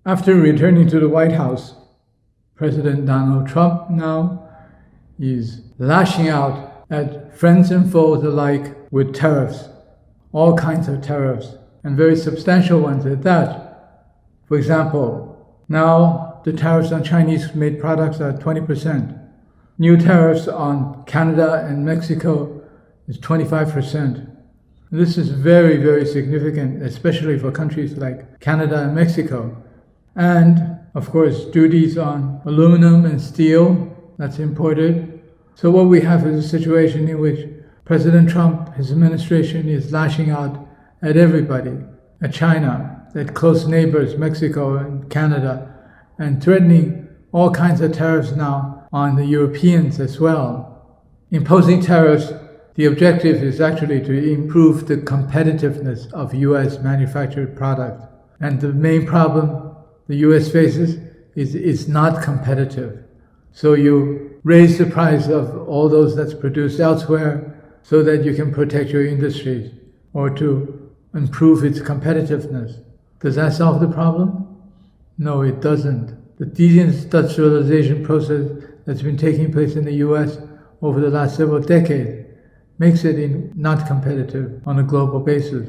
After returning to the White House, President Donald Trump now is lashing out at friends and foes alike with tariffs, all kinds of tariffs, and very substantial ones at that. For example, now the tariffs on Chinese-made products are 20%. New tariffs on Canada and Mexico is 25%. This is very, very significant, especially for countries like Canada and Mexico. And, of course, duties on aluminum and steel that's imported. So what we have is a situation in which President Trump, his administration, is lashing out at everybody, at China, at close neighbors, Mexico and Canada, and threatening all kinds of tariffs now on the Europeans as well. Imposing tariffs, the objective is actually to improve the competitiveness of U.S. manufactured products. And the main problem the U.S. faces is it's not competitive. So you raise the price of all those that's produced elsewhere so that you can protect your industries or to improve its competitiveness. Does that solve the problem? No, it doesn't. The deindustrialization process that's been taking place in the U.S. over the last several decades makes it not competitive on a global basis.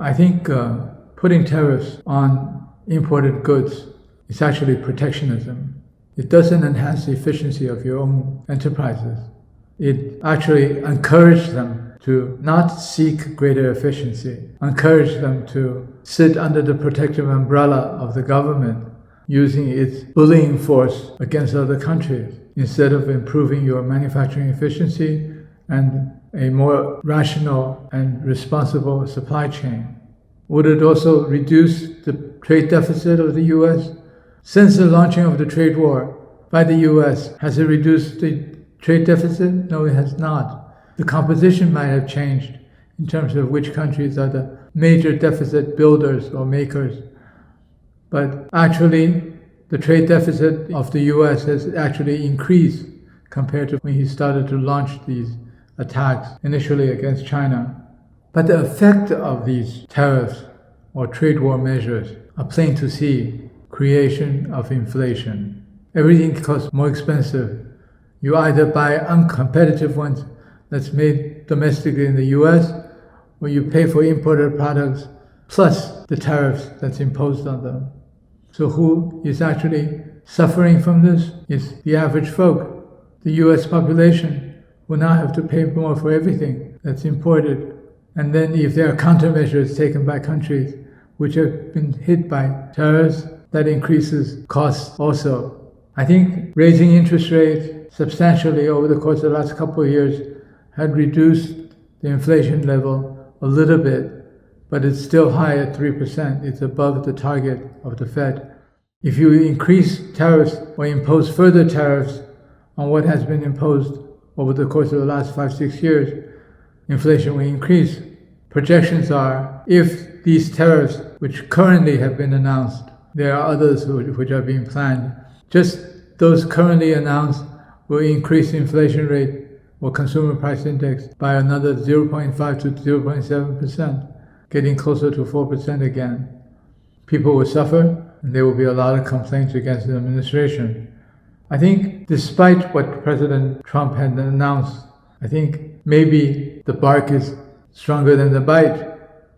I think putting tariffs on imported goods is actually protectionism. It doesn't enhance the efficiency of your own enterprises. It actually encourages them to not seek greater efficiency, encourage them to sit under the protective umbrella of the government, using its bullying force against other countries, instead of improving your manufacturing efficiency and a more rational and responsible supply chain. Would it also reduce the trade deficit of the U.S.? Since the launching of the trade war by the U.S., has it reduced the trade deficit? No, it has not. The composition might have changed in terms of which countries are the major deficit builders or makers. But actually, the trade deficit of the U.S. has actually increased compared to when he started to launch these attacks initially against China. But the effect of these tariffs or trade war measures are plain to see: creation of inflation. Everything becomes more expensive. You either buy uncompetitive ones that's made domestically in the US, or you pay for imported products plus the tariffs that's imposed on them. So who is actually suffering from this is the average folk. The US population will now have to pay more for everything that's imported. And then if there are countermeasures taken by countries which have been hit by tariffs, that increases costs also. I think raising interest rates substantially over the course of the last couple of years had reduced the inflation level a little bit, but it's still high at 3%. It's above the target of the Fed. If you increase tariffs or impose further tariffs on what has been imposed over the course of the last 5-6 years, inflation will increase. Projections are, if these tariffs, which currently have been announced, there are others which are being planned, just those currently announced will increase the inflation rate or consumer price index by another 0.5 to 0.7%, getting closer to 4% again. People will suffer, and there will be a lot of complaints against the administration. I think despite what President Trump had announced, I think maybe the bark is stronger than the bite.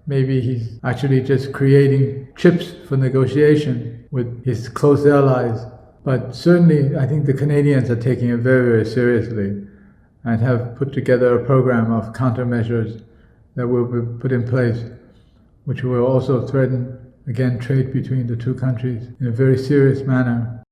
Maybe he's actually just creating chips for negotiation with his close allies. But certainly, I think the Canadians are taking it very, very seriously and have put together a program of countermeasures that will be put in place, which will also threaten, again, trade between the two countries in a very serious manner.